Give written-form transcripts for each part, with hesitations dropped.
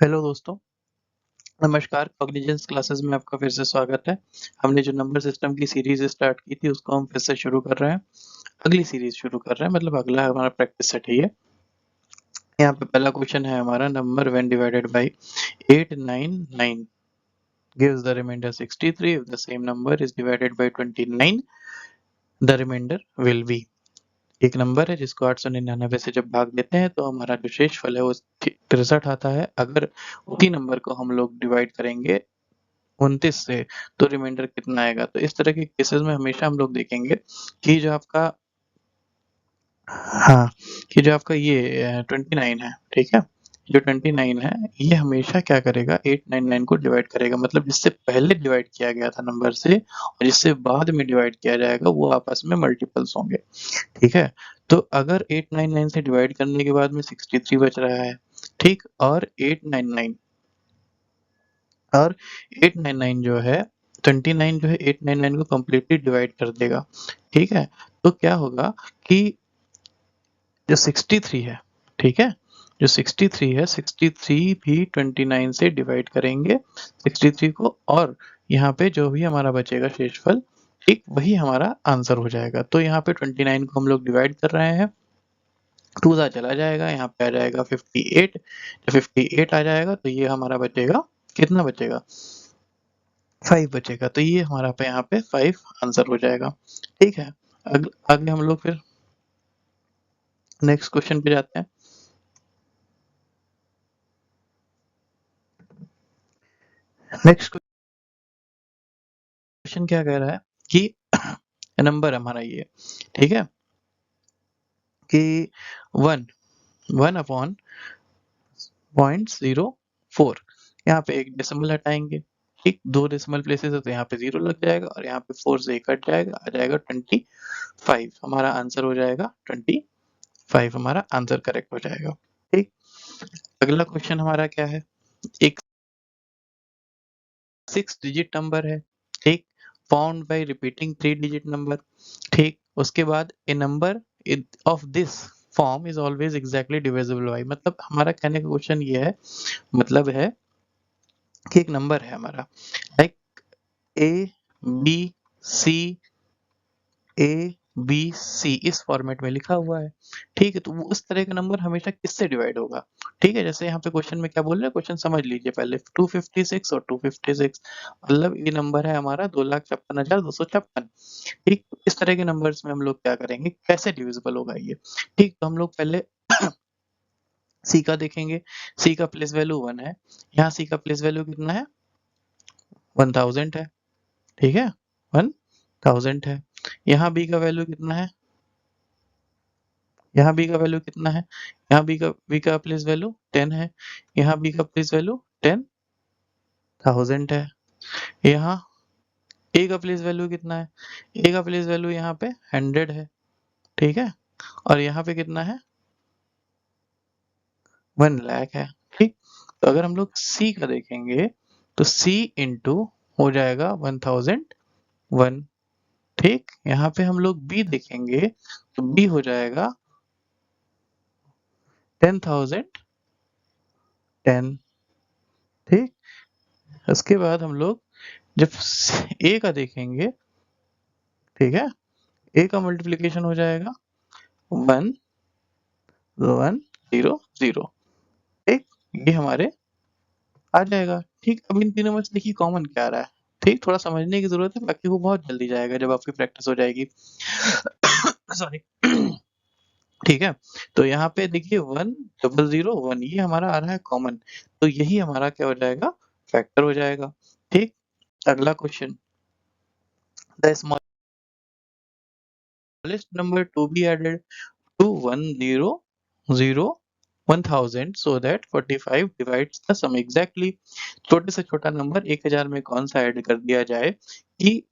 Hello दोस्तों, नमस्कार। Cognizance classes में आपका फिर से स्वागत है। हमने जो नंबर सिस्टम की सीरीज स्टार्ट की थी उसको हम फिर से शुरू कर रहे हैं। अगली सीरीज शुरू कर रहे हैं, मतलब अगला हमारा प्रैक्टिस सेट है ये। यहाँ पे पहला क्वेश्चन है हमारा, number when divided by 899 gives the remainder 63. If the same number is divided by 29, the remainder will be। एक नंबर है जिसको 899 से जब भाग देते हैं तो हमारा जो शेष फल है वो 63 आता है। अगर उसी नंबर को हम लोग डिवाइड करेंगे 29 से तो रिमाइंडर कितना आएगा। तो इस तरह के केसेस में हमेशा हम लोग देखेंगे कि जो आपका कि जो आपका ये 29 है, ठीक है, जो 29 है ये हमेशा क्या करेगा, 899 को डिवाइड करेगा। मतलब जिससे पहले डिवाइड किया गया था नंबर से और जिससे बाद में डिवाइड किया जाएगा वो आपस में मल्टीपल्स होंगे, ठीक है। तो अगर 899 से डिवाइड करने के बाद में 63 बच रहा है, ठीक, और 899 जो है 29 जो है 899 को कम्प्लीटली डिवाइड कर देगा, ठीक है। तो क्या होगा कि जो 63 है, ठीक है, जो 63 है 63 भी 29 से डिवाइड करेंगे 63 को, और यहाँ पे जो भी हमारा बचेगा शेषफल, ठीक, वही हमारा आंसर हो जाएगा। तो यहाँ पे 29 को हम लोग डिवाइड कर रहे हैं, 2 सा चला जाएगा, यहाँ पे आ जाएगा 58। जब 58 आ जाएगा तो ये हमारा बचेगा, कितना बचेगा, 5 बचेगा। तो ये हमारा पे यहाँ पे 5 आंसर हो जाएगा, ठीक है। आगे हम लोग फिर नेक्स्ट क्वेश्चन पे जाते हैं। नेक्स्ट क्वेश्चन क्या कह रहा है कि नंबर हमारा ये, ठीक है, कि 1 अपॉन 0.04, यहाँ पे एक डेसिमल हटाएंगे, ठीक, 2 डेसिमल प्लेसेस है तो यहाँ पे 0 लग जाएगा और यहाँ पे 4 से 1 कट जाएगा, आ जाएगा 25। हमारा आंसर हो जाएगा 25, हमारा आंसर करेक्ट हो जाएगा, ठीक। अगला क्वेश्चन हमारा क्या है, एक 6 डिजिट नंबर है, ठीक, found by repeating 3 digit number, ठीक। उसके बाद a number of this form is always exactly divisible by, मतलब हमारा कहने का क्वेश्चन ये है, मतलब है कि एक नंबर है हमारा, like A B C, A B C इस फॉर्मेट में लिखा हुआ है, ठीक है। तो वो उस तरह का नंबर हमेशा किससे डिवाइड होगा, ठीक है। जैसे यहाँ पे क्वेश्चन में क्या बोल रहे हैं, क्वेश्चन समझ लीजिए पहले, 256 और 256, मतलब ये नंबर है हमारा 2,56,256, ठीक। इस तरह के नंबर्स में हम लोग क्या करेंगे, कैसे डिविजिबल होगा ये, ठीक। तो हम लोग पहले सी का देखेंगे, सी का प्लेस वैल्यू 1 है, यहाँ सी का प्लेस वैल्यू कितना है, 1000 है, ठीक है, 1000 है। यहाँ बी का वैल्यू कितना है, यहाँ बी का वैल्यू कितना है, यहाँ बी का प्लेस वैल्यू 10 है, यहाँ बी का प्लेस वैल्यू 10,000 है। यहाँ ए का प्लेस वैल्यू कितना है, ए का प्लेस वैल्यू यहाँ पे 100 है, ठीक है, और यहाँ पे कितना है, 1 लाख है, ठीक। तो अगर हम लोग सी का देखेंगे तो सी इंटू हो जाएगा 1001, ठीक। यहाँ पे हम लोग बी देखेंगे तो बी हो जाएगा 10,010, ठीक। उसके बाद हम लोग जब ए का देखेंगे, ठीक है, ए का मल्टीप्लिकेशन हो जाएगा 1100, ठीक, ये हमारे आ जाएगा, ठीक। अब इन तीनों में से देखिए कॉमन क्या आ रहा है, ठीक, थोड़ा समझने की जरूरत है, बाकी वो बहुत जल्दी जाएगा जब आपकी प्रैक्टिस हो जाएगी। सॉरी, ठीक है। तो यहाँ पे देखिए 1001 ये हमारा आ रहा है कॉमन, तो यही हमारा क्या हो जाएगा, फैक्टर हो जाएगा, ठीक। अगला question, the smallest number to be added to 1000 so that 45 divides the sum exactly। छोटे से छोटा नंबर 1000 में कौन सा ऐड कर दिया जाए कि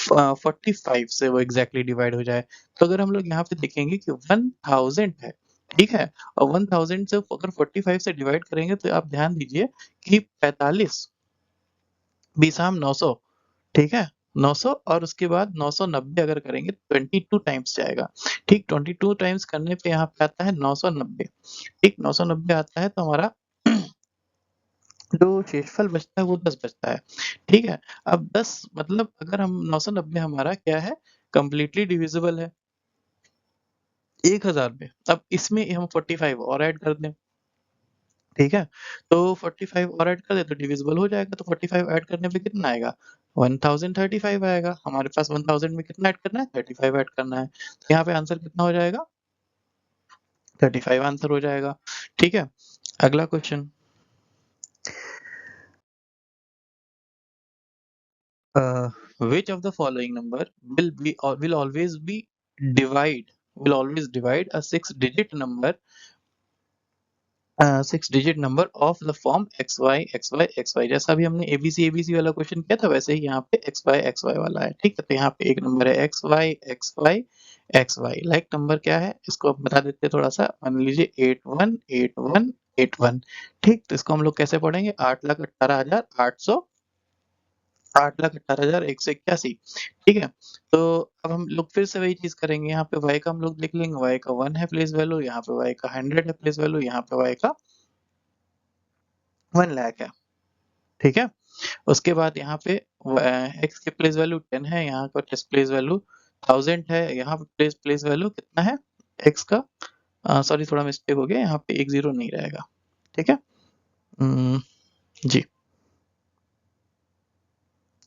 45 से वो एग्जैक्टली डिवाइड हो जाए। तो अगर हम लोग यहाँ पे देखेंगे कि 1000 है, ठीक है, और 1000 से अगर 45 से डिवाइड करेंगे तो आप ध्यान दीजिए कि 45 बीसाम 900, ठीक है, 900, और उसके बाद 990 अगर करेंगे 22 टाइम्स जाएगा, ठीक। 22 टाइम्स करने पे यहाँ पे आता है 990, ठीक, 990 आता है तो हमारा जो शेषफल बचता है वो 10 बचता है, ठीक है। अब 10 मतलब अगर हम 990 हमारा क्या है, कंप्लीटली डिविजिबल है 1000 में। अब इसमें हम 45 और ऐड कर दें, ठीक है। तो 45 और ऐड कर दें तो डिविजिबल हो जाएगा। तो 45 ऐड करने पे कितना आएगा, 1035 आएगा। हमारे पास 1000 में कितना ऐड करना है, 35 ऐड करना है। तो यहाँ पे आंसर कितना हो जाएगा, 35 आंसर हो जाएगा, ठीक है। अगला question, which of the following number will be or will always be divide will always divide a six digit number of the form xy जैसा भी हमने abc वाला क्वेश्चन किया था वैसे ही यहाँ पे xy वाला है, ठीक है। तो यहाँ पे एक नंबर है xy लाइक नंबर क्या है इसको आप बता देते हैं थोड़ा सा, मान लीजिए 818181, ठीक। तो इसको हम लोग कैसे पढ़ेंगे, 8,18,800 8,18,181, ठीक है। तो अब हम लोग फिर से वही चीज करेंगे, यहाँ पे y का हम लोग लिख लेंगे, y का 1 है प्लेस वैल्यू, यहाँ पे y का 100 है प्लेस वैल्यू, यहाँ पे y का 1 लाख है, ठीक है। उसके बाद यहाँ पे x की प्लेस वैल्यू 10 है, यहाँ का प्लेस वैल्यू 1000 है, यहाँ पे प्लेस वैल्यू कितना है x का, सॉरी थोड़ा मिस्टेक हो गया, यहाँ पे एक जीरो नहीं रहेगा, ठीक है। जी,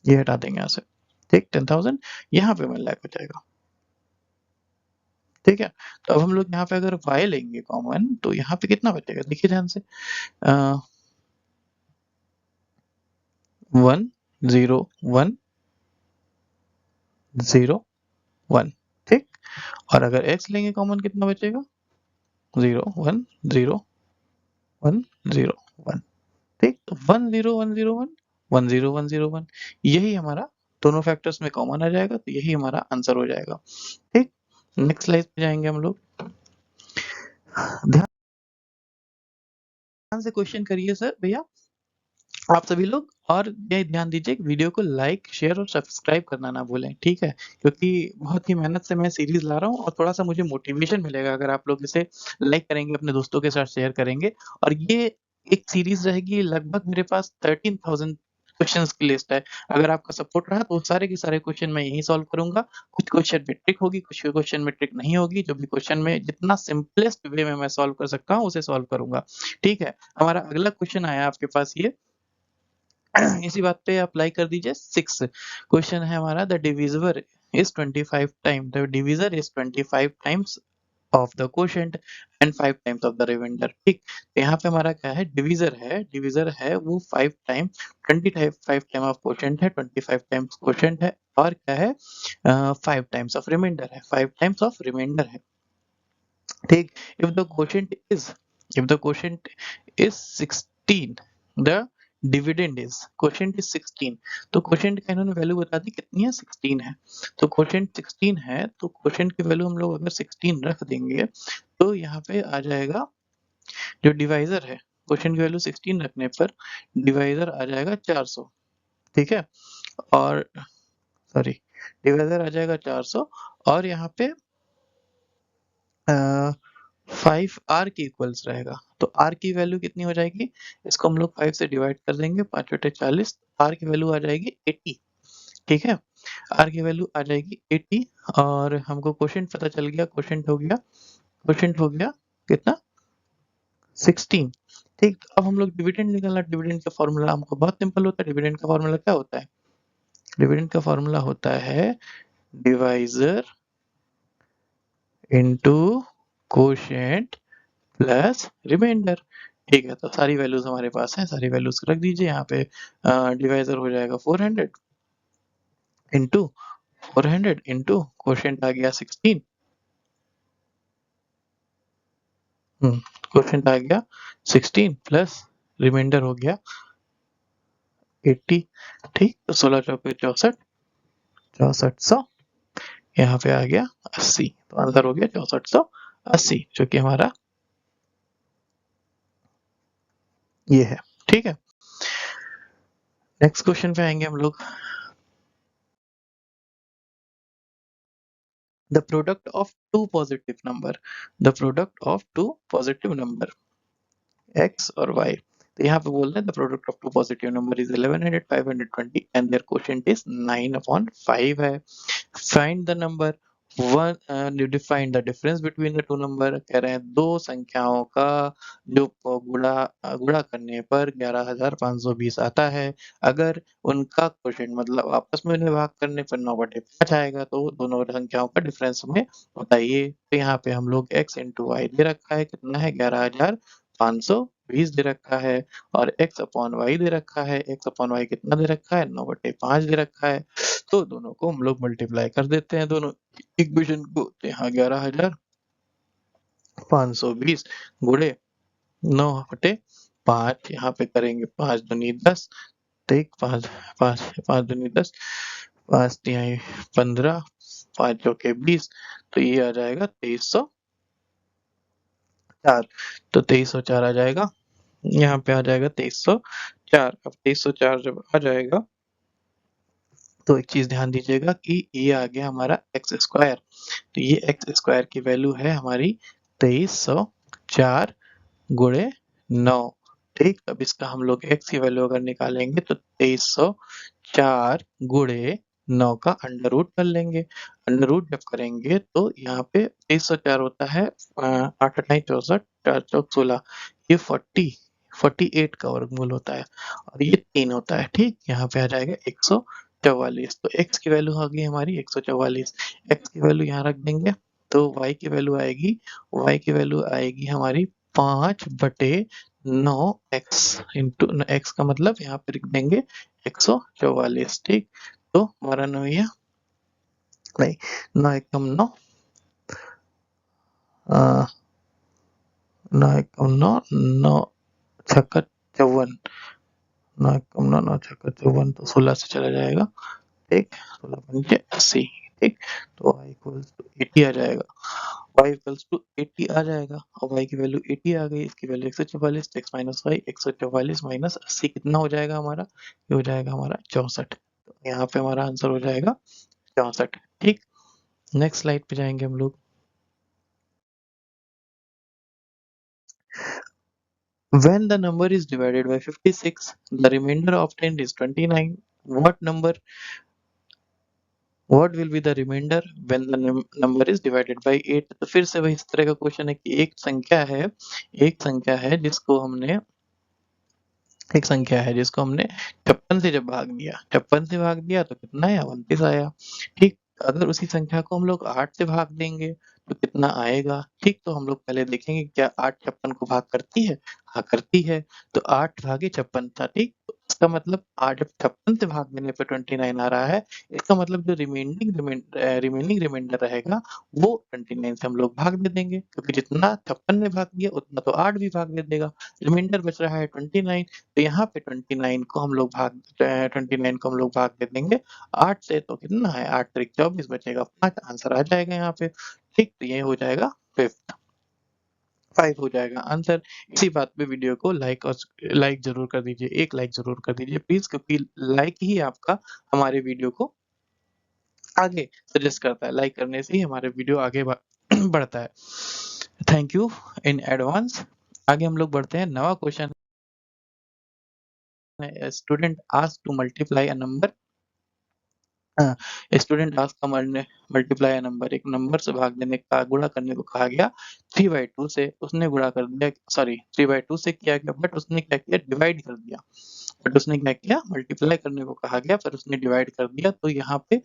ये हटा देंगे यहाँ से, ठीक। 10,000 यहाँ पे 1 लाख हो जाएगा, ठीक है। तो अब हम लोग यहाँ पे अगर y लेंगे कॉमन तो यहाँ पे कितना बचेगा, देखिए ध्यान से, 1 0 1 0 1, ठीक। और अगर x लेंगे कॉमन कितना बचेगा, 0 1 0 1 0 1, ठीक। तो 1 0 1 0 1 1 0 1 0 1, यही हमारा दोनों फैक्टर्स में कॉमन आ जाएगा, तो यही हमारा आंसर हो जाएगा, ठीक। नेक्स्ट स्लाइड पे जाएंगे हम लोग, ध्यान से क्वेश्चन करिए सर भैया आप सभी लोग, और ये ध्यान दीजिए वीडियो को लाइक शेयर और सब्सक्राइब करना ना भूलें, ठीक है। क्योंकि बहुत ही मेहनत से मैं सीरीज ला रहा हूँ और थोड़ा सा मुझे मोटिवेशन मिलेगा अगर आप लोग इसे लाइक करेंगे, अपने दोस्तों के साथ शेयर करेंगे। और ये एक सीरीज रहेगी, लगभग मेरे पास 13,000 क्वेश्चंस की लिस्ट है। अगर आपका सपोर्ट रहा तो सारे के सारे क्वेश्चन मैं यही सॉल्व करूंगा। कुछ क्वेश्चन में ट्रिक होगी, कुछ क्वेश्चन में ट्रिक नहीं होगी, जो भी क्वेश्चन में जितना सिंपलेस्ट वे में मैं सॉल्व कर सकता हूँ उसे सॉल्व करूंगा, ठीक है। हमारा अगला क्वेश्चन आया आपके पास, ये इसी बात पे अप्लाई कर दीजिए। 6 क्वेश्चन है हमारा, the divisor is 25 time the divisor is 25 times of the quotient and 5 times of the remainder, ठीक। तो यहाँ पे हमारा क्या है, डिविजर है वो 5 टाइम 25 टाइम ऑफ क्वोशिएंट है, 25 टाइम्स क्वोशिएंट है, और क्या है 5 टाइम्स ऑफ रिमाइंडर है, 5 टाइम्स ऑफ रिमाइंडर है, ठीक। if the quotient is if the quotient is 16, the dividend is quotient is 16, तो quotient का इन्होंने वैल्यू बता दी कितनी है, 16 है। तो quotient 16 है तो quotient की वैल्यू हम लोग अगर 16 रख देंगे तो यहाँ पे आ जाएगा, जो डिवाइजर है क्वेश्चन की वैल्यू 16 रखने पर डिवाइजर आ जाएगा 400, ठीक है। और सॉरी, डिवाइजर आ जाएगा 400, और यहाँ पे 5 आर के इक्वल्स रहेगा। तो आर की वैल्यू कितनी हो जाएगी, इसको हम लोग 5 से डिवाइड कर देंगे, 5 बटे 40, आर की वैल्यू आ जाएगी 80, ठीक है। आर की वैल्यू आ जाएगी 80, और हमको क्वोशिएंट पता चल गया, क्वोशिएंट हो गया कितना, 16, ठीक। अब हम लोग डिविडेंड निकालना, डिविडेंड का फॉर्मूला हमको बहुत सिंपल होता है। डिविडेंड का फॉर्मूला क्या होता है, डिविडेंड का फॉर्मूला होता है divisor into quotient plus remainder, ठीक है। तो सारी वैल्यूज हमारे पास हैं, सारी वैल्यूज रख दीजिए यहाँ पे। डिवाइजर हो जाएगा 400 इंटू 400 इंटू क्वोशिएंट आ गया 16, क्वोशिएंट आ गया 16 प्लस रिमाइंडर हो गया 80, ठीक। तो 16 चौके 64, 6400, यहाँ पे आ गया 80, तो आंसर हो गया 6480, जो कि हमारा ये है, ठीक है। नेक्स्ट क्वेश्चन पे आएंगे हम लोग, the product of two positive number, the product of two positive number x और y, तो यहाँ पे बोल रहे हैं the product of two positive number is 1100 520 and their quotient is 9/5 है। Find the number one, define the difference between the two number. कह रहे हैं दो संख्याओं का जो गुणा करने पर 11,520 आता है, अगर उनका क्वोशिएंट मतलब आपस में उन्हें भाग करने पर 9/5 आएगा तो दोनों संख्याओं का डिफरेंस हमें बताइए। तो यहाँ पे हम लोग x इंटू वाई दे रखा है, कितना है 11,520 दे रखा है, और x अपॉन वाई दे रखा है, x अपॉन वाई कितना दे रखा है 9/5 दे रखा है। तो दोनों को हम लोग मल्टीप्लाई कर देते हैं दोनों इक्वेशन को। तो यहाँ 11,520 गुणे 9/5, यहाँ पे करेंगे 5 दूनी 10, ठीक, 5 5 5 दूनी 10, 5 तिहाई 15, 5 चौके 20, तो ये आ जाएगा 2304। तो 2304 आ जाएगा, यहाँ पे आ जाएगा 2304। अब 2304 जब आ जाएगा तो एक चीज ध्यान दीजिएगा कि ये आ गया हमारा एक्स स्क्वायर। तो ये एक्स स्क्वायर की वैल्यू है हमारी 2304 गुणे 9। ठीक, अब इसका हम लोग x की वैल्यू अगर निकालेंगे तो 2304 गुणे 9 का अंडर रूट कर लेंगे। अंडर रूट जब करेंगे तो यहाँ पे 2304 होता है 8 8 64 4 4 16, ये 48 का वर्गमूल होता है, और ये 3 होता है। ठीक, यहाँ पे आ जाएगा 144। तो x की वैल्यू आ गई हमारी 144। x की वैल्यू यहाँ रख देंगे तो y की वैल्यू आएगी हमारी 5/9 x इंटू x का मतलब यहाँ पे लिख देंगे 144। ठीक, तो हमारा 9 ये नहीं, 9 एकम 9, 9 एकम 9, 9 छक्का 54, 9 एकम 9, 9 छक्का 54, तो 16 से चला जाएगा। ठीक, 16 पंजे 80। ठीक, तो y इक्वल्स टू 80 आ जाएगा, y इक्वल्स टू 80 आ जाएगा, और y की वैल्यू 80 आ गई, इसकी वैल्यू 144, तो x माइनस वाई 144 माइनस 80 कितना हो जाएगा हमारा, ये हो जाएगा हमारा 64। तो यहाँ पे हमारा आंसर हो जाएगा 64। ठीक, नेक्स्ट स्लाइड पे जाएंगे हम लोग। When the number is divided by 56, the remainder obtained is 29. What will be the remainder when the number is divided by 8? तो फिर से वही इस तरह का क्वेश्चन है कि एक संख्या है जिसको हमने 56 से जब भाग दिया, 56 से भाग दिया तो कितना आया 29 आया। ठीक, अगर उसी संख्या को हम लोग 8 से भाग देंगे तो कितना आएगा। ठीक, तो हम लोग पहले देखेंगे क्या 8 56 को भाग करती है। हाँ करती है, तो 8 भागे 56 था। ठीक, तो इसका मतलब 8 जब 56 से भाग देने पे 29 आ रहा है, इसका मतलब जो रिमेनिंग रिमाइंडर रहेगा वो 29 से हम लोग भाग दे देंगे, क्योंकि जितना 56 ने भाग दिया उतना तो 8 भी भाग दे देगा। रिमाइंडर बच रहा है 29, तो यहाँ पे 29 को हम लोग भाग दे देंगे 8 से, तो कितना है 8 त्रिक 24 बचेगा 5, आंसर आ जाएगा यहाँ पे। ठीक, तो ये हो जाएगा 5 हो जाएगा आंसर। इसी बात पे वीडियो को लाइक जरूर कर दीजिए, एक लाइक जरूर कर दीजिए प्लीज, क्योंकि लाइक ही आपका हमारे वीडियो को आगे सजेस्ट करता है, लाइक करने से ही हमारे वीडियो आगे बढ़ता है। Thank you in advance. आगे हम लोग बढ़ते हैं, नवा क्वेश्चन है, student asked to multiply a number. Student asked to multiply a number, एक नंबर से भाग देने का गुणा करने को कहा गया 3/2 से, उसने गुणा कर दिया, सॉरी 3/2 से किया गया, बट उसने क्या किया डिवाइड कर दिया। बट उसने क्या किया मल्टीप्लाई करने को कहा गया पर उसने डिवाइड कर दिया, तो यहाँ पे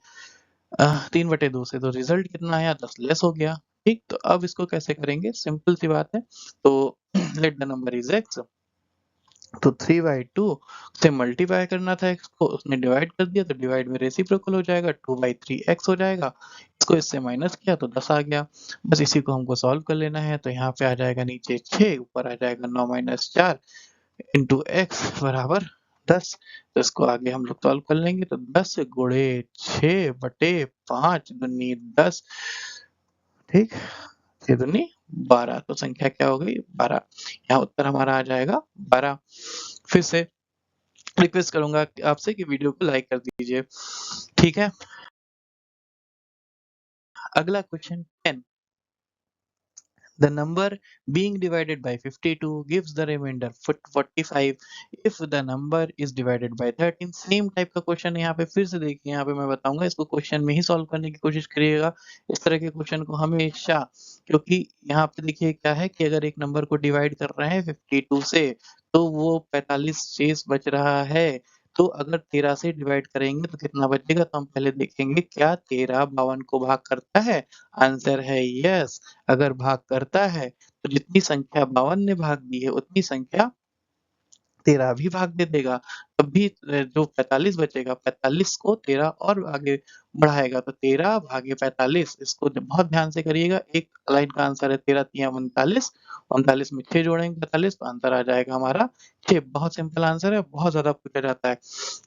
3/2 से तो रिजल्ट कितना आया 10 लेस हो गया। ठीक, तो अब इसको कैसे करेंगे, सिंपल सी बात है। तो let the number is x, तो 3/2 से मल्टीप्लाई करना था x को, उसने डिवाइड कर दिया, तो डिवाइड में रेसिप्रोकल हो जाएगा 2/3 x हो जाएगा। इसको इससे माइनस किया तो 10 आ गया। बस इसी को हमको सॉल्व कर लेना है, तो यहाँ पे आ जाएगा नीचे 6, ऊपर आ जाएगा 9 - 4 इंटू x बराबर 10। तो इसको आगे हम लोग सॉल्व कर लेंगे, तो 10 गुणे 6/5 दूनी 10। ठीक, 6 दूनी 12, तो संख्या क्या हो गई 12। यहाँ उत्तर हमारा आ जाएगा 12। फिर से रिक्वेस्ट करूंगा आपसे कि वीडियो को लाइक कर दीजिए। ठीक है, अगला question 10, The number being divided by 52 gives the remainder 45 if the number is divided by 13. Same type का क्वेश्चन यहाँ पे फिर से देखिए, यहाँ पे मैं बताऊंगा, इसको क्वेश्चन में ही सॉल्व करने की कोशिश करिएगा इस तरह के क्वेश्चन को हमेशा, क्योंकि यहाँ पे देखिए क्या है कि अगर एक नंबर को डिवाइड कर रहे हैं 52 से तो वो 45 शेष बच रहा है। तो अगर 13 से डिवाइड करेंगे तो कितना बचेगा, तो हम पहले देखेंगे क्या 13 52 को भाग करता है। आंसर है यस। अगर भाग करता है तो जितनी संख्या 52 ने भाग दी है उतनी संख्या 13 भी भाग दे देगा। तब भी जो 45 बचेगा, 45 को 13 और आगे बढ़ाएगा तो 13 भागे 45। इसको बहुत ध्यान से करिएगा। एक लाइन का आंसर है 13 तिया 39, 39 में 6 जोड़ेंगे 45 तो आंसर आ जाएगा हमारा 6। बहुत सिंपल आंसर है, बहुत ज्यादा पूछा जाता है।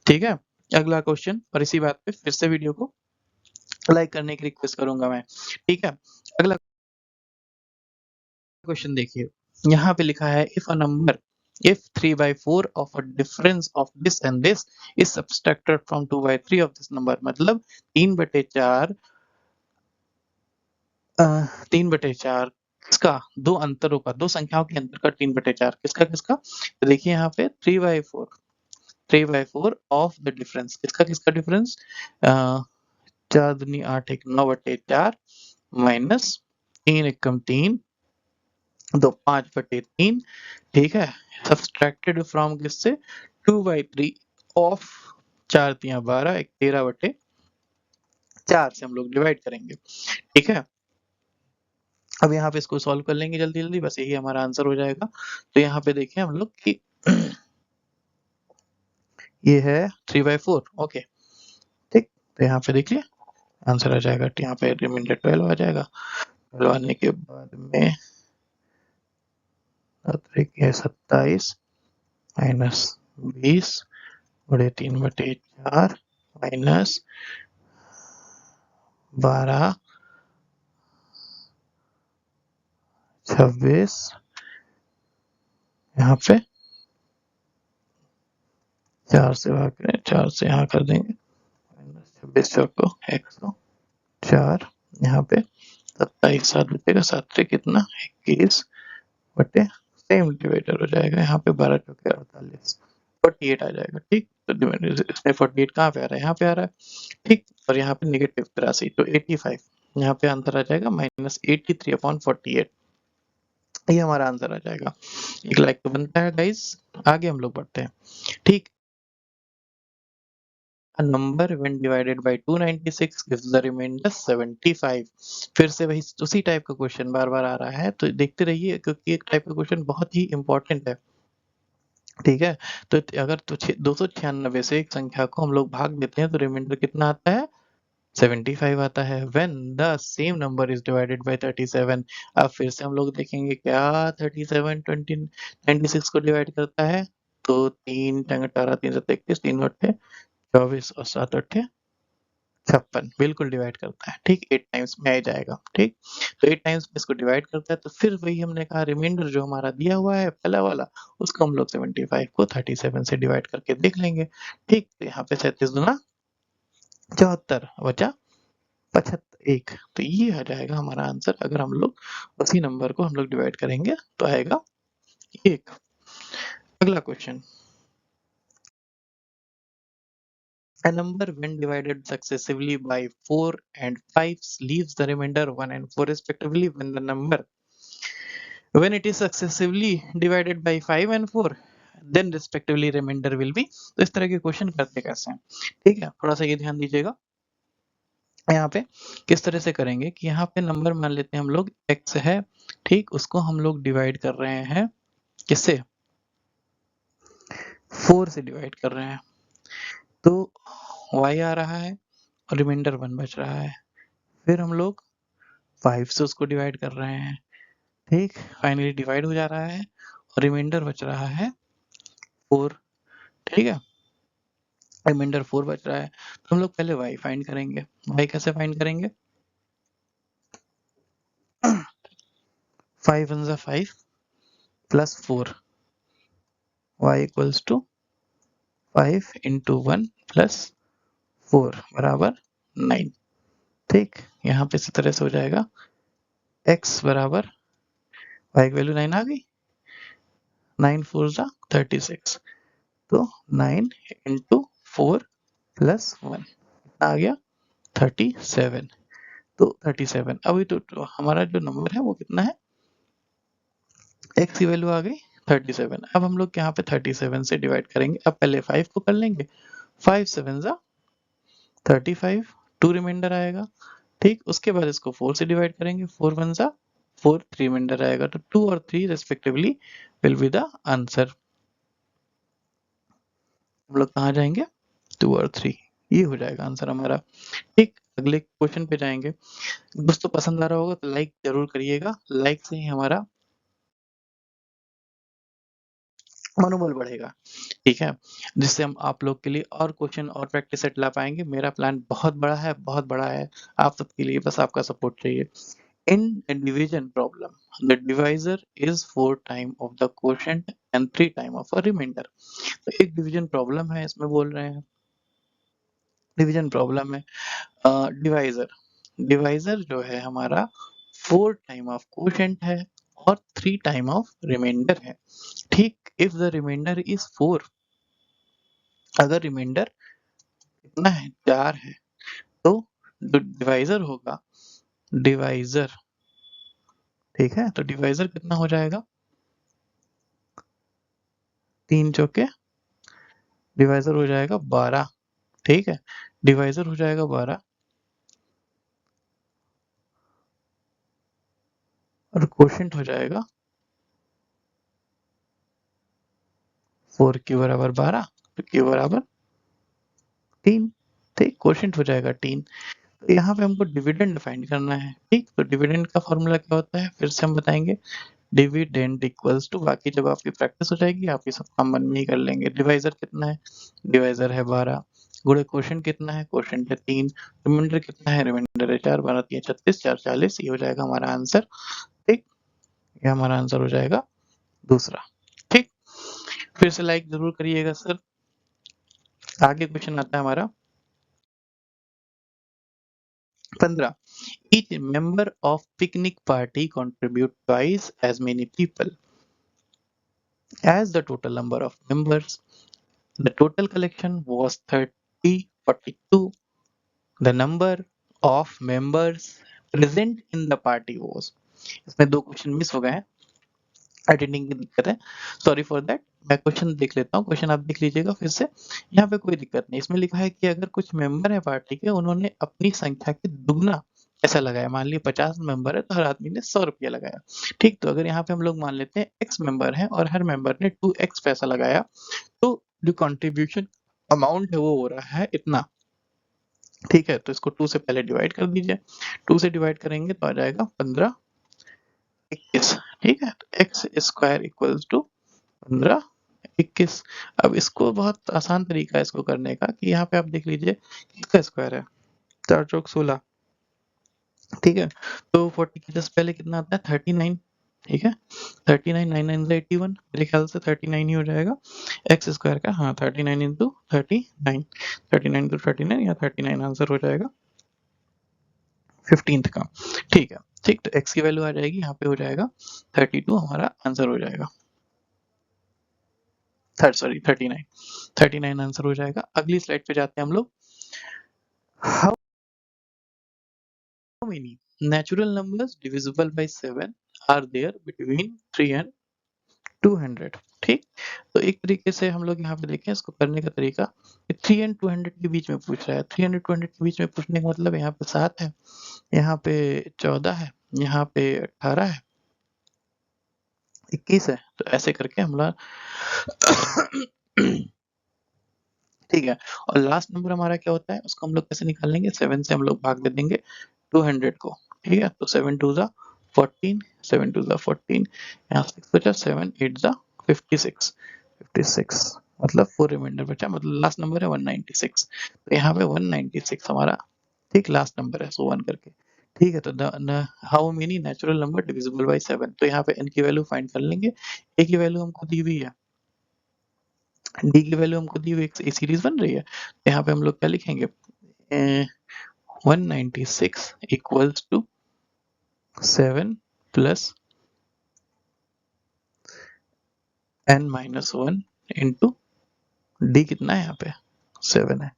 ठीक है, अगला क्वेश्चन, और इसी बात पे फिर से वीडियो को लाइक करने की रिक्वेस्ट करूंगा मैं। ठीक है, अगला क्वेश्चन देखिए, यहाँ पे लिखा है if a number if 3/4 of a difference of this and this is subtracted from 2/3 of this number, मतलब 3/4 3/4 किसका, दो अंतरों का, दो संख्याओं के अंतर का 3/4 किसका किसका, तो देखिए यहाँ पे 3/4 ऑफ द डिफरेंस, किसका किसका डिफरेंस, 4 दूनी 8 1 9/4 माइनस 3 एकम 3 तो 5/3। ठीक है, सब्सट्रैक्टेड फ्रॉम किससे, 2/3 ऑफ 4 तिया 12 एक 13/4 से हम लोग डिवाइड करेंगे। ठीक है, अब यहाँ पे इसको सॉल्व कर लेंगे जल्दी जल्दी, बस यही हमारा आंसर हो जाएगा। तो यहाँ पे देखें हम लोग कि ये है 3/4। ओके, ठीक, तो यहाँ पे देखिए आंसर आ जाएगा, यहाँ पे रिमाइंडर 12 आ जाएगा। 12 आने के बाद में 27 माइनस 20 बड़े 3/4 माइनस 12 26 यहाँ पे 4 से भाग करें, 4 से यहाँ कर देंगे माइनस 26 को 104 यहाँ पे 27 7 बचेगा, 7 से कितना 21 बटे सेम डिवाइडर हो जाएगा, यहाँ पे 12 चौके 48 48 आ जाएगा। ठीक, तो इसमें 48 कहाँ पे आ रहा है, यहाँ पे आ रहा है। ठीक, और यहाँ पे नेगेटिव 83 तो 85, यहाँ पे आंसर आ जाएगा -83/48। ये हमारा आंसर आ जाएगा। एक लाइक तो बनता है गाइस। आगे हम लोग बढ़ते हैं। ठीक, a number when divided by 296 gives the remainder 75। फिर से वही उसी टाइप का क्वेश्चन बार बार आ रहा है, तो देखते रहिए क्योंकि एक टाइप का क्वेश्चन बहुत ही इंपॉर्टेंट है। ठीक है, तो अगर तो 296 से एक संख्या को हम लोग भाग देते हैं तो रिमाइंडर कितना आता है, 75 आता है। When the same number is divided bye 37। अब फिर से हम लोग देखेंगे क्या 37 20 96 को डिवाइड करता है, तो 3 टंग 18 3 7 21 3 अट्ठे 24 और 7 अट्ठे 56 बिल्कुल डिवाइड करता है। ठीक, 8 टाइम्स में आ जाएगा। ठीक, तो 8 टाइम्स में इसको डिवाइड करता है, तो फिर वही हमने कहा रिमाइंडर जो हमारा दिया हुआ है पहला वाला, उसको हम लोग 75 को 37 से डिवाइड करके देख लेंगे। ठीक, तो यहाँ पे 37 दूना 74 बचा 75, तो ये आ जाएगा हमारा आंसर। अगर हम लोग उसी नंबर को हम लोग डिवाइड करेंगे तो आएगा 1। अगला question, a number when divided successively by 4 and 5 leaves the remainder 1 and 4 respectively when the number when it is successively divided by 5 and 4 then respectively remainder will be। तो इस तरह के क्वेश्चन करते कैसे हैं, ठीक है, थोड़ा सा ये ध्यान दीजिएगा। यहाँ पे किस तरह से करेंगे कि यहाँ पे नंबर मान लेते हैं हम लोग x है, ठीक, उसको हम लोग डिवाइड कर रहे हैं किससे, 4 से डिवाइड कर रहे हैं, तो y आ रहा है और रिमाइंडर 1 बच रहा है। फिर हम लोग 5 से उसको डिवाइड कर रहे हैं, ठीक, फाइनली डिवाइड हो जा रहा है और रिमाइंडर बच रहा है 4। ठीक है, रिमाइंडर 4 बच रहा है, तो हम लोग पहले y फाइंड करेंगे। y कैसे फाइंड करेंगे, 5 1 5 plus 4 y equals to 5 into 1 plus 4 बराबर 9। ठीक, यहाँ पे इसी तरह से हो जाएगा x बराबर y की वैल्यू 9 आ गई, 9 4 जा 36, तो 9 इंटू 4 प्लस 1 आ गया 37। तो 37 अभी तो हमारा जो नंबर है वो कितना है, x की वैल्यू आ गई 37। अब हम लोग यहाँ पे 37 से डिवाइड करेंगे। अब पहले 5 को कर लेंगे, 5 7 जा 35, 2 रिमाइंडर आएगा। ठीक, उसके बाद इसको 4 से डिवाइड करेंगे, 4 1 जा 4, 3 रिमाइंडर आएगा। तो 2 और 3 respectively will be the answer. हम लोग कहाँ जाएंगे, 2 और 3, ये हो जाएगा आंसर हमारा। ठीक, अगले क्वेश्चन पे जाएंगे। दोस्तों पसंद आ रहा होगा तो लाइक जरूर करिएगा, लाइक से ही हमारा मनोबल बढ़ेगा। ठीक है, जिससे हम आप लोग के लिए और क्वेश्चन और प्रैक्टिस सेट ला पाएंगे। मेरा प्लान बहुत बड़ा है, बहुत बड़ा है। आप सबके लिए बस आपका सपोर्ट चाहिए। In a division problem, the divisor is 4 time of the quotient and 3 time of a remainder। तो एक डिवीजन प्रॉब्लम है, इसमें बोल रहे हैं डिवीजन प्रॉब्लम है। डिवाइजर डिवाइजर जो है हमारा 4 टाइम ऑफ क्वोशंट है और 3 टाइम ऑफ रिमाइंडर है। ठीक, इफ द रिमाइंडर इज 4, अगर रिमाइंडर कितना है 4 है, तो जो डिवाइजर होगा, डिवाइजर, ठीक है, तो डिवाइजर कितना हो जाएगा, 3 चौके डिवाइजर हो जाएगा 12। ठीक है, डिवाइजर हो जाएगा 12 और क्वोशंट हो जाएगा 4 के बराबर 12, तो के बराबर 3। ठीक, क्वोशंट हो जाएगा 3। तो यहाँ पे हमको डिविडेंड फाइंड करना है। ठीक, तो डिविडेंड का फॉर्मूला क्या होता है, फिर से हम बताएंगे। डिविडेंड इक्वल्स टू, बाकी जब आपकी प्रैक्टिस हो जाएगी आप ये सब काम मन में ही कर लेंगे। डिवाइजर कितना है, डिवाइजर है 12, गुणे क्वोशंट कितना है, क्वोशंट है 3, रिमाइंडर कितना है, रिमाइंडर है 4, 12 3 36, 4 40, ये हो जाएगा हमारा आंसर। ठीक, ये हमारा आंसर हो जाएगा दूसरा। ठीक, फिर से लाइक जरूर करिएगा सर। आगे क्वेश्चन आता है हमारा 15। Each member of picnic party contribute twice as many people as the total number of members. The total collection was 30 42. The number of members present in the party was, इसमें दो question miss हो गए हैं, editing की दिक्कत है, sorry for that. मैं question देख लेता हूँ, क्वेश्चन आप देख लीजिएगा फिर से। यहाँ पे कोई दिक्कत नहीं, इसमें लिखा है कि अगर कुछ मेंबर है पार्टी के, उन्होंने अपनी संख्या के दुगना ऐसा लगाया। मान लिया 50 मेंबर है तो हर आदमी ने 100 रुपया लगाया। ठीक, तो अगर यहाँ पे हम लोग मान लेते हैं x मेंबर है और हर मेंबर ने 2x पैसा लगाया, तो जो कंट्रीब्यूशन अमाउंट है वो हो रहा है इतना। ठीक है, तो इसको 2 से पहले डिवाइड कर दीजिए। 2 से डिवाइड करेंगे तो आ जाएगा 15 21। ठीक है, तो एक्स स्क्वायर इक्वल्स टू 15 21। अब इसको बहुत आसान तरीका है इसको करने का कि यहाँ पे आप देख लीजिए किसका स्क्वायर है, 4 चौक 16। ठीक है, तो 40 के जस्ट पहले कितना आता है 39। ठीक है, 39 9 9 81, मेरे ख्याल से 39 ही हो जाएगा एक्स स्क्वायर का। हाँ, 39 इंटू 39, 39 इंटू 39 या 39 आंसर हो जाएगा 15th का। ठीक है, ठीक, तो x की वैल्यू आ जाएगी यहाँ पे हो जाएगा 32, हमारा आंसर हो जाएगा थर्ड सॉरी 39, 39 आंसर हो जाएगा। अगली स्लाइड पे जाते हैं हम लोग। How many natural numbers divisible by 7 are there between 3 and 200। ठीक, तो एक तरीके से हम लोग यहाँ पे देखें इसको करने का तरीका, 3 एंड 200 के बीच में पूछ रहा है। 300 200 के बीच में पूछने का मतलब यहाँ पे 7 है, यहाँ पे 14 है, यहाँ पे 18 है, 21 है। तो ऐसे करके हम लोग ठीक है, और लास्ट नंबर हमारा क्या होता है उसको हम लोग कैसे निकाल लेंगे, 7 से हम लोग भाग दे देंगे 200 को। ठीक है, तो 7 2 जा 14, 7 2 जा 14, यहाँ 6 बचा, 7 8 जा 56, 56 मतलब 4 रिमाइंडर बचा, मतलब लास्ट नंबर है 196। तो यहाँ पे 196 हमारा ठीक लास्ट नंबर है, सो 1 करके। ठीक है, तो how many natural number divisible by 7, तो यहाँ पे n की वैल्यू फाइंड कर लेंगे। a की वैल्यू हमको दी हुई है, d की वैल्यू हमको दी हुई है, एक सीरीज बन रही है। तो यहाँ पे हम लोग क्या लिखेंगे, 196 equals to 7 plus n minus one into d कितना है यहाँ पे 7 है।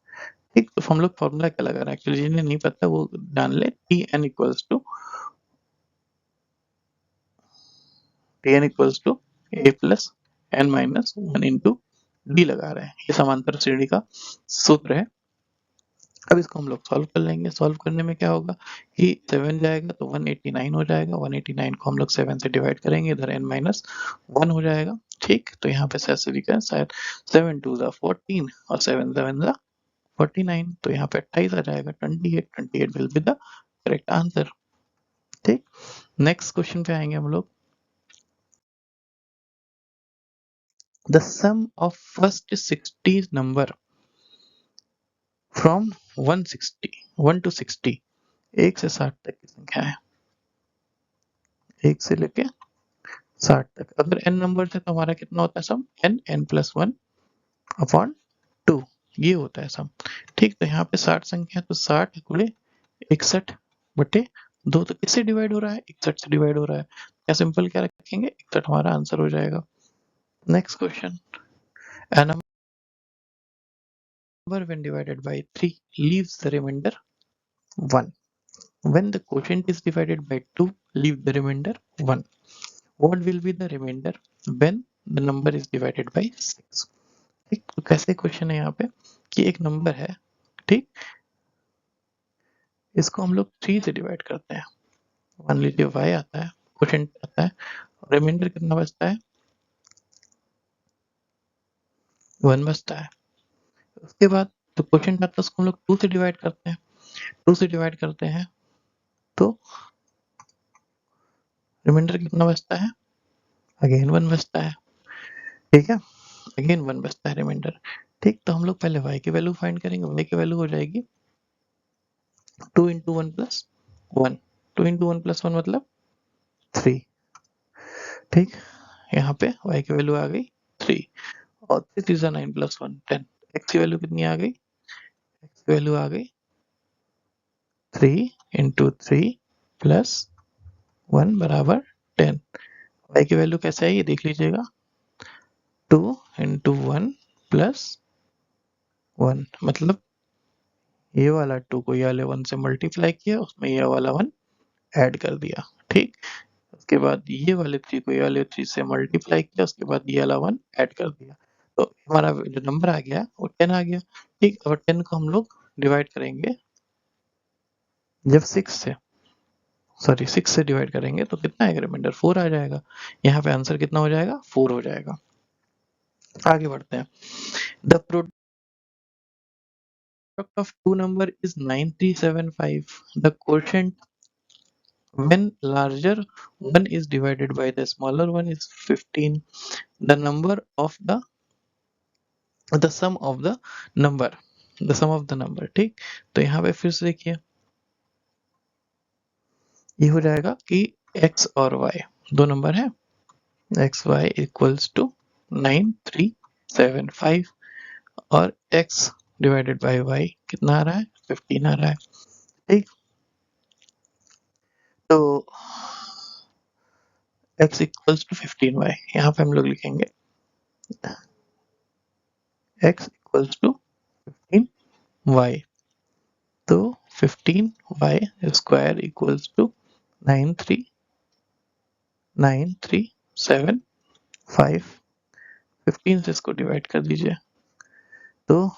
ठीक, तो हम लोग फॉर्मूला क्या लगा रहे हैं, एक्चुअली जिन्हें नहीं पता वो जान ले, t n equals to a plus n minus one into d लगा रहे हैं, ये समांतर श्रेणी का सूत्र है। अब इसको हम लोग सॉल्व कर लेंगे। सॉल्व करने में क्या होगा कि 7 जाएगा तो 189 हो जाएगा, 189 को हम लोग 7 से डिवाइड करेंगे, इधर n माइनस 1 हो जाएगा। ठीक, तो यहाँ पे ऐसे लिखा है शायद 7 2 ज़ा 14 और 7 7 ज़ा 49, तो यहाँ पे 28 आ जाएगा, 28 will be the correct answer. ठीक, नेक्स्ट क्वेश्चन पे आएंगे हम लोग। The sum of first 60 number from 1 to 60, 1 से 60 तक की संख्या है, 1 से लेके 60 तक। अगर n नंबर है तो हमारा कितना होता है सम, n प्लस 1 अपॉन 2, ये होता है सम। ठीक, तो यहाँ पे 60 संख्या है तो 60 गुणे 61 बटे 2, तो किससे डिवाइड हो रहा है, 61 से डिवाइड हो रहा है। क्या सिंपल क्या रखेंगे, 61 हमारा आंसर हो जाएगा। Next question, a number when divided by 3 leaves the remainder 1. When the quotient is divided by 2, leave the remainder 1. What will be the remainder when the number is divided by 6? ठीक, तो कैसे question है यहाँ पे कि एक number है, ठीक, इसको हम लोग 3 से डिवाइड करते हैं, मान लीजिए y आता है, क्वोशिएंट आता है, रिमाइंडर कितना बचता है, 1 बचता है। उसके बाद तो क्वोशिएंट आता है, उसको हम लोग 2 से डिवाइड करते हैं, 2 से डिवाइड करते हैं तो रिमाइंडर कितना बचता है, अगेन 1 बचता है। ठीक है, अगेन 1 बचता है रिमाइंडर। ठीक, तो हम लोग पहले y की वैल्यू फाइंड करेंगे। y की वैल्यू हो जाएगी 2 इंटू 1 प्लस 1, 2 इंटू 1 प्लस 1 मतलब 3। ठीक, यहाँ पे y की वैल्यू आ गई 3 और 3 3 9 प्लस 1 10। x की वैल्यू कितनी आ गई, x की वैल्यू आ गई 3 इंटू 3 प्लस 1 बराबर 10। y की वैल्यू कैसे आई ये देख लीजिएगा, 2 इंटू 1 प्लस 1 मतलब ये वाला 2 को ये वाले 1 से मल्टीप्लाई किया, उसमें ये वाला 1 ऐड कर दिया। ठीक, उसके बाद ये वाले 3 को ये वाले 3 से मल्टीप्लाई किया, उसके बाद ये वाला 1 ऐड कर दिया, तो हमारा जो नंबर आ गया वो 10 आ गया। ठीक, और 10 को हम लोग डिवाइड करेंगे जब 6 से डिवाइड करेंगे तो कितना आएगा, रिमाइंडर 4 आ जाएगा। यहाँ पे आंसर कितना हो जाएगा, 4 हो जाएगा। आगे बढ़ते हैं। The product of two number is 9375। The quotient when larger one is divided by the smaller one is 15. The number of the sum of the number, the sum of the number। ठीक, तो यहाँ पे फिर से देखिए ये हो जाएगा कि x और y दो नंबर है, एक्स वाई इक्वल्स टू 9375 और x डिवाइडेड बाय y कितना आ रहा है, 15 आ रहा है। ठीक, तो x इक्वल्स टू 15y, यहाँ पे हम लोग लिखेंगे x इक्वल्स टू 15y, तो 15y स्क्वायर इक्वल्स टू 93937 15 से इसको डिवाइड कर दीजिए तो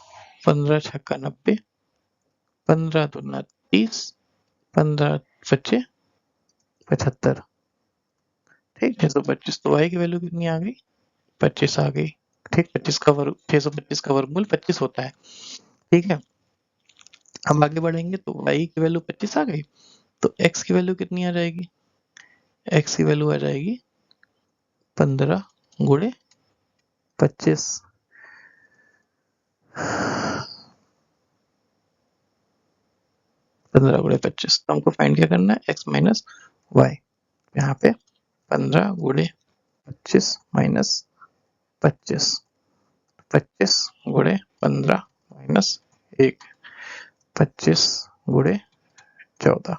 15 छक्का 90, 15 दूना 30, 15 पच्चे 75। ठीक, 625, तो y की वैल्यू कितनी आ गई, 25 आ गई। ठीक, 25 का वर्ग 625 का वर्गमूल 25 होता है। ठीक है, हम आगे बढ़ेंगे तो y की वैल्यू 25 आ गई, तो x की वैल्यू कितनी आ जाएगी, x की वैल्यू आ जाएगी 15 गुणे 25, 15 गुणे 25, तो हमको फाइंड क्या करना है, x माइनस वाई। यहाँ पे 15 गुणे 25 माइनस 25, 25 गुणे 15 माइनस 1, 25 गुणे 14,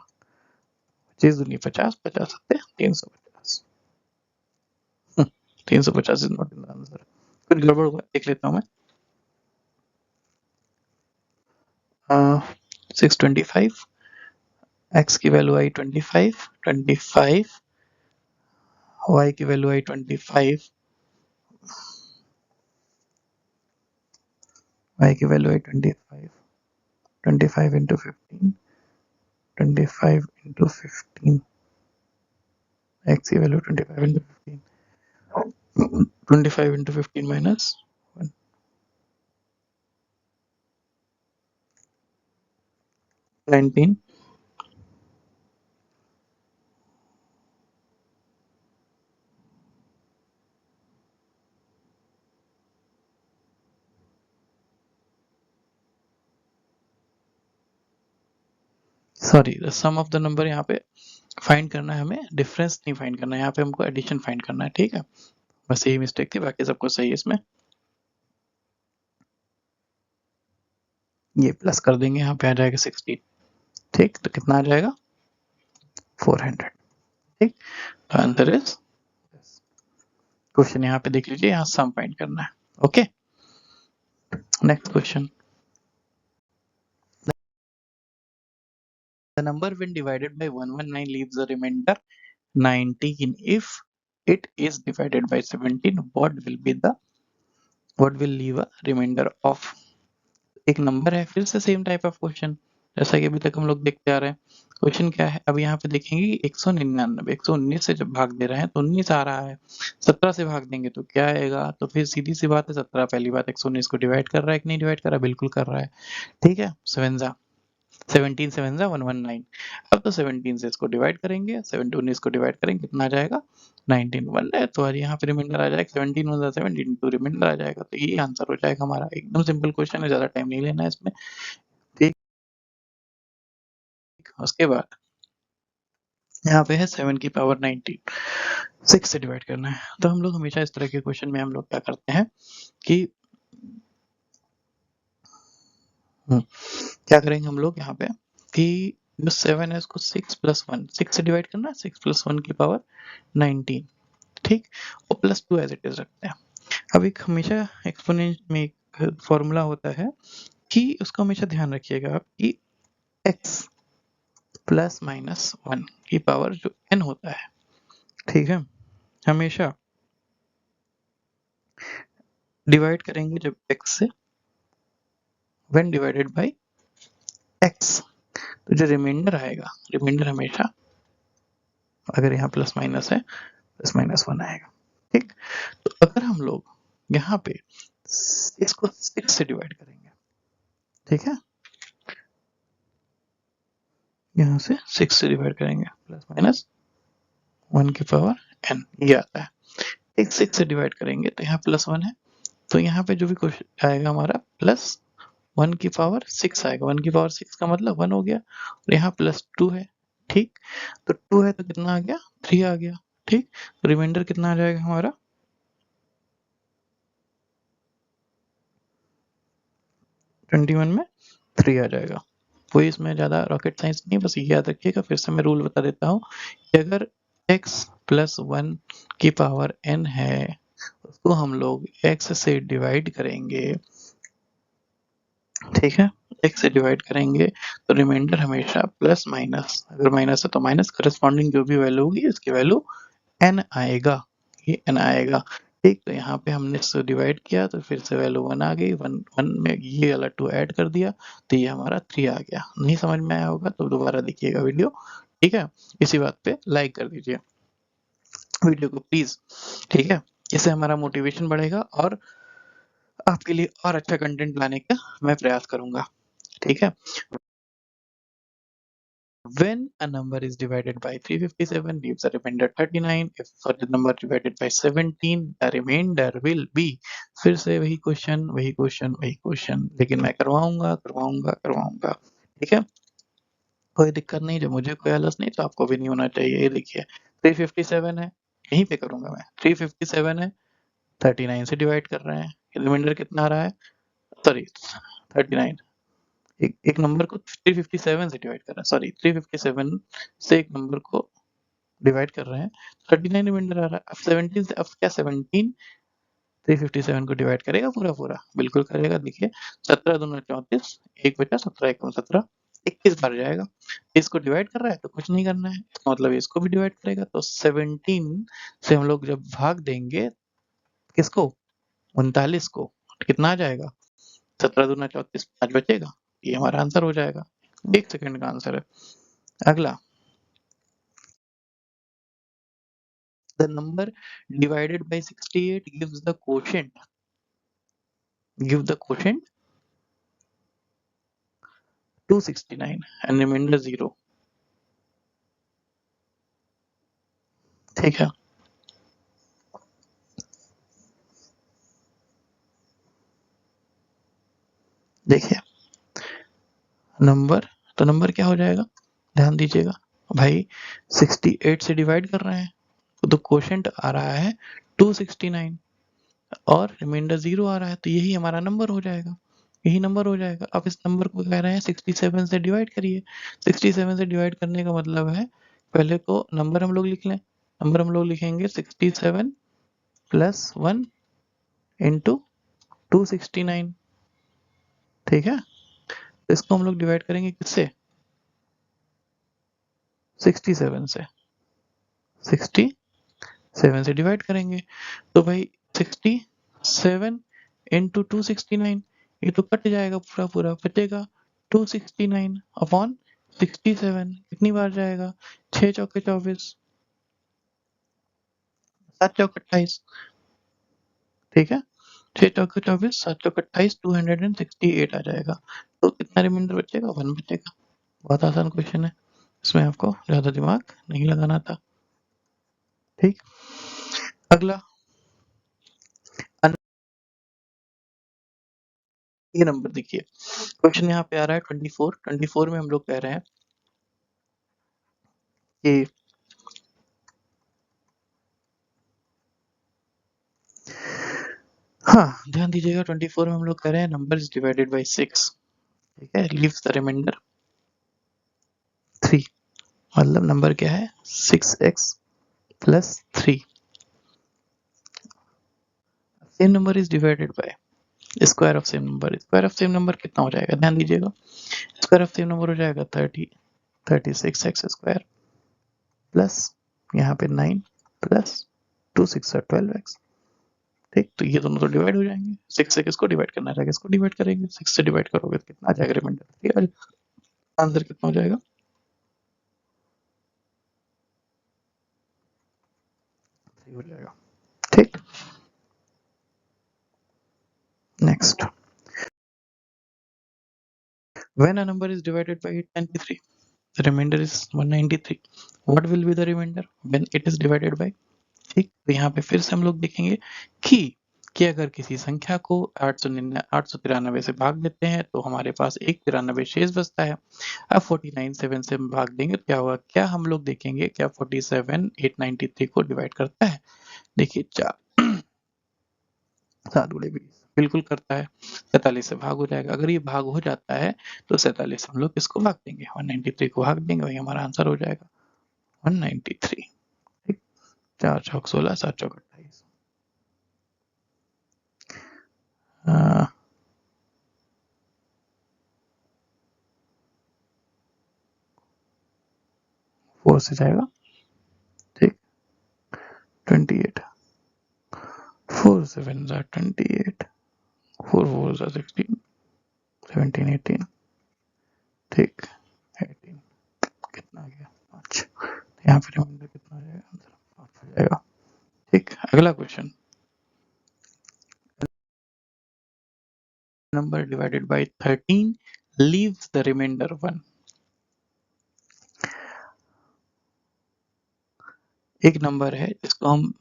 25 दूनी 50, 50 सत्ते 350। 350 is not in the answer. कुछ गड़बड़ हुआ, देख लेता हूँ मैं। 625, x की वैल्यू आई 25, 25, y की वैल्यू आई 25, y की वैल्यू आई 25, 25 into 15, 25 into 15, x की value 25 into 15, 25 into 15 minus 1, 19, sorry the sum of the number. यहाँ पे फाइंड करना है हमें, डिफरेंस नहीं फाइंड करना है, यहाँ पे हमको एडिशन फाइंड करना है, ठीक है। बस यही मिस्टेक थी, बाकी सब कुछ सही है इसमें। ये प्लस कर देंगे, यहाँ पे आ जाएगा 16, ठीक। तो कितना आ जाएगा 400, ठीक। तो आंसर इज, क्वेश्चन यहाँ पे देख लीजिए, यहाँ सम फाइंड करना है, okay. Next question, the number when divided by 119 leaves a remainder 19 if it is divided by 17, what will leave a remainder of। एक नंबर है, फिर से सेम टाइप ऑफ क्वेश्चन जैसा कि अभी तक हम लोग देखते आ रहे हैं। क्वेश्चन क्या है, अब यहाँ पे देखेंगे 199, 119 से जब भाग दे रहे हैं तो 19 आ रहा है, 17 से भाग देंगे तो क्या आएगा। तो फिर सीधी सी बात है, 17 पहली बात 119 को डिवाइड कर रहा है कि नहीं डिवाइड कर रहा है, बिल्कुल कर रहा है, ठीक है। 17 7 जा 119। अब तो 17 से इसको डिवाइड करेंगे, 19 को डिवाइड करेंगे, कितना आ जाएगा 19 1 है, तो यहाँ पे रिमाइंडर आ जाएगा 17 1 17, तो रिमाइंडर आ जाएगा। तो ये आंसर हो जाएगा हमारा, एकदम सिंपल क्वेश्चन है, ज्यादा टाइम नहीं लेना है इसमें, ठीक। उसके बाद यहाँ पे है 7 की पावर 19, 6 से डिवाइड करना है। तो हम लोग हमेशा इस तरह के क्वेश्चन में हम लोग क्या करते हैं कि क्या करेंगे हम लोग यहाँ पे कि जो 7 है उसको 6 + 1, 6 से डिवाइड करना है, 6 + 1 की पावर 19, ठीक। और +2 एज इट इज रखते हैं। अब एक हमेशा एक्सपोनेंट में एक फॉर्मूला होता है कि उसको हमेशा ध्यान रखिएगा आप कि x ± 1 की पावर जो n होता है, ठीक है, हमेशा डिवाइड करेंगे जब x से, when divided by x, तो जो रिमाइंडर आएगा, रिमाइंडर हमेशा अगर यहाँ प्लस माइनस है ±1 आएगा, ठीक। तो अगर हम लोग यहाँ पे इसको 6 से डिवाइड करेंगे, ठीक है, यहाँ से 6 से डिवाइड करेंगे, ±1 की पावर n, ये आता है। एक 6 से डिवाइड करेंगे तो यहाँ +1 है, तो यहाँ पे जो भी क्वेश्चन आएगा हमारा +1 की पावर 6 आएगा। 1 की पावर 6 का मतलब 1 हो गया, और यहाँ +2 है, ठीक। तो 2 है तो कितना आ गया 3 आ गया, ठीक। तो रिमाइंडर कितना आ जाएगा हमारा 21 में 3 आ जाएगा। कोई इसमें ज़्यादा रॉकेट साइंस नहीं, बस ये याद रखिएगा। फिर से मैं रूल बता देता हूँ कि अगर x + 1 की पावर n है, उसको हम लोग x से डिवाइड करेंगे, ठीक है, x से डिवाइड करेंगे तो रिमाइंडर हमेशा प्लस माइनस, अगर माइनस है तो माइनस, करस्पॉन्डिंग जो भी वैल्यू होगी इसकी वैल्यू n आएगा, ये n आएगा, ठीक। तो यहाँ पे हमने इससे डिवाइड किया तो फिर से वैल्यू 1 आ गई, 1 1 में ये वाला 2 ऐड कर दिया तो ये हमारा 3 आ गया। नहीं समझ में आया होगा तो दोबारा देखिएगा वीडियो, ठीक है। इसी बात पे लाइक कर दीजिए वीडियो को प्लीज, ठीक है। इससे हमारा मोटिवेशन बढ़ेगा और आपके लिए और अच्छा कंटेंट लाने का मैं प्रयास करूंगा, ठीक है। When a number is divided by 357 leaves a remainder 39, if for the number divided by 17 the remainder will be, फिर से वही क्वेश्चन वही क्वेश्चन वही क्वेश्चन, लेकिन मैं करवाऊंगा करवाऊंगा करवाऊंगा, ठीक है। कोई दिक्कत नहीं, जब मुझे कोई आलस नहीं तो आपको भी नहीं होना चाहिए। ये देखिए 357 है, यहीं पे करूंगा मैं, 357 है, 39 से डिवाइड कर रहे हैं, रिमाइंडर कितना आ रहा है, सॉरी 39, एक नंबर को 357 से डिवाइड कर रहा है, सॉरी 357 से एक नंबर को डिवाइड कर रहे हैं, 39 रिमाइंडर आ रहा है। अब 17 से, अब क्या 17 357 को डिवाइड करेगा पूरा? बिल्कुल करेगा। देखिए 17 दूना 34, 1 बचा, 17 एकम 17, 21 बार जाएगा। इसको डिवाइड कर रहा है तो कुछ नहीं करना है, इसका मतलब इसको भी डिवाइड करेगा। तो 17 से हम लोग जब भाग देंगे किसको, 39 को, कितना आ जाएगा, 17 दूना 34, 5 बचेगा। ये हमारा आंसर हो जाएगा। 1 सेकंड का आंसर है। अगला, the number divided by 68 gives the quotient, give the quotient 269 and remainder 0। ठीक है, देखिए नंबर, तो नंबर क्या हो जाएगा, ध्यान दीजिएगा भाई, 68 से डिवाइड कर रहे हैं तो क्वोशंट आ रहा है 269 और रिमाइंडर 0 आ रहा है, तो यही हमारा नंबर हो जाएगा, यही नंबर हो जाएगा। अब इस नंबर को कह रहे हैं 67 से डिवाइड करिए। 67 से डिवाइड करने का मतलब है, पहले को नंबर हम लोग लिख लें, नंबर हम लोग लिखेंगे 67 प्लस 1 इंटू 269। ठीक है, तो इसको हम लोग डिवाइड करेंगे किससे, 67 से, 67 से डिवाइड करेंगे तो भाई 67 इंटू 269, ये तो कट जाएगा पूरा, बचेगा 269 अपॉन 67। कितनी बार जाएगा, 6 चौके 24, 7 चौके 28। ठीक है, 6 चौके 24, 7 चौके 28, 268 आ जाएगा। तो कितना रिमाइंडर बचेगा, 1 बचेगा। बहुत आसान क्वेश्चन है, इसमें आपको ज्यादा दिमाग नहीं लगाना था। ठीक, अगला, ये नंबर देखिए, क्वेश्चन यहाँ पे आ रहा है 24 में हम लोग कह रहे हैं कि हाँ ध्यान दीजिएगा, 24 में हम लोग कह रहे हैं नंबर इज डिवाइडेड बाई 6। ठीक है, लीव्स द रिमाइंडर 3, मतलब नंबर क्या है 6x plus 3। Same number is divided bye square of same number. Square of same number कितना हो जाएगा, ध्यान दीजिएगा, स्क्वायर ऑफ सेम नंबर हो जाएगा 36x स्क्वायर प्लस यहाँ पे 9 प्लस 2 6 12x। ठीक, तो ये दोनों तो डिवाइड हो जाएंगे, 6 से किसको डिवाइड करना है, किसको डिवाइड करेंगे, 6 से डिवाइड करोगे तो कितना आ जाएगा रिमाइंडर, ठीक है, आंसर कितना हो जाएगा, 3 हो जाएगा। ठीक, next, when a number is divided by 893, the remainder is 193, what will be the remainder when it is divided by। ठीक, तो यहाँ पे फिर से हम लोग देखेंगे कि अगर किसी संख्या को 893 से भाग देते हैं तो हमारे पास एक 93 शेष बचता है। अब 49 7 से हम भाग देंगे तो क्या होगा, क्या हम लोग देखेंगे क्या 47 893 को डिवाइड करता है। देखिए 4 7 गुणे 20 बिल्कुल करता है, 47 से भाग हो जाएगा। अगर ये भाग हो जाता है तो 47 हम लोग किसको भाग देंगे, 193 को भाग देंगे, वही हमारा आंसर हो जाएगा 193। ठीक, 4 चौक 16, 7 चौक 28। 4 से जाएगा, ठीक, 28, 4 7 28, 4 4 16, 17 18, ठीक, 18 कितना आ गया 5। यहाँ पे रिमाइंडर कितना आ जाएगा, आंसर 5 हो जाएगा। ठीक, अगला question, number divided by 13 leaves the remainder 1। एक नंबर है जिसको हम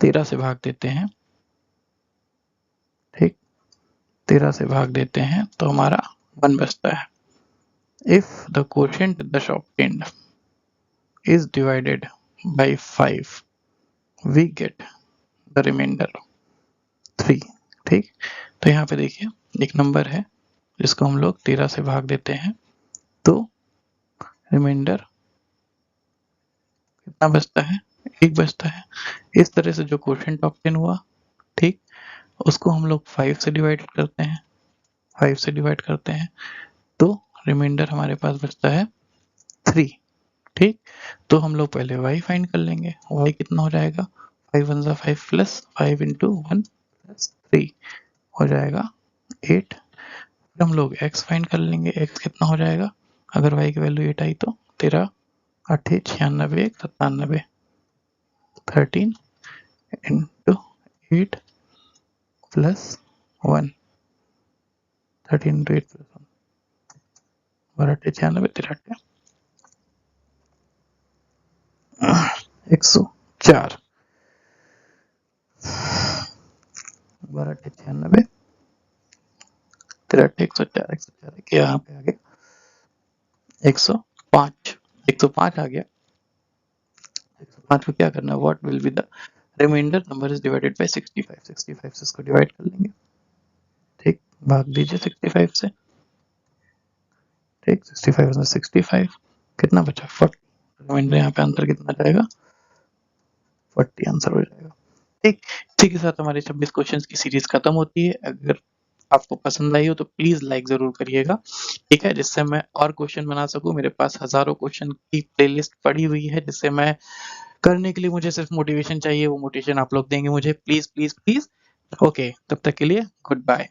13 से भाग देते हैं, ठीक, 13 से भाग देते हैं तो हमारा 1 बचता है। If the quotient thus obtained is divided by 5, we get the remainder 3। ठीक, तो यहाँ पे देखिए एक नंबर है जिसको हम लोग 13 से भाग देते हैं तो रिमाइंडर कितना बचता है, 1 बचता है। इस तरह से जो क्वोशिएंट ऑब्टेन हुआ, ठीक, उसको हम लोग 5 से डिवाइड करते हैं, 5 से डिवाइड करते हैं, तो रिमाइंडर हमारे पास बचता है 3, ठीक। तो हम लोग पहले y फाइंड कर लेंगे, y कितना हो जाएगा, 5 1 जा 5 प्लस 5 इंटू 1 प्लस 3 हो जाएगा 8। फिर हम लोग x फाइंड कर लेंगे, x कितना हो जाएगा, अगर y की वैल्यू 8 आई तो 13 8 96 97 13 इंटू 8 प्लस 1 13 इंटू 8 प्लस 1 12 96 13 104 12 96 13 104 यहाँ पे आ गया 105 105 आ गया। 105 को क्या करना है, what will be the remainder number is divided by 65 65 से इसको डिवाइड कर लेंगे, ठीक, भाग दीजिए 65 से, ठीक, 65 में 65 कितना बचा 40, रिमाइंडर यहाँ पे आंसर कितना जाएगा 40 आंसर हो जाएगा, ठीक। इसी के साथ हमारी 26 क्वेश्चंस की सीरीज खत्म होती है। अगर आपको पसंद आई हो तो प्लीज लाइक जरूर करिएगा, ठीक है, जिससे मैं और क्वेश्चन बना सकूं। मेरे पास हजारों क्वेश्चन की प्लेलिस्ट पड़ी हुई है, जिससे मैं करने के लिए मुझे सिर्फ मोटिवेशन चाहिए, वो मोटिवेशन आप लोग देंगे मुझे, प्लीज प्लीज प्लीज। ओके, तब तक के लिए गुड बाय।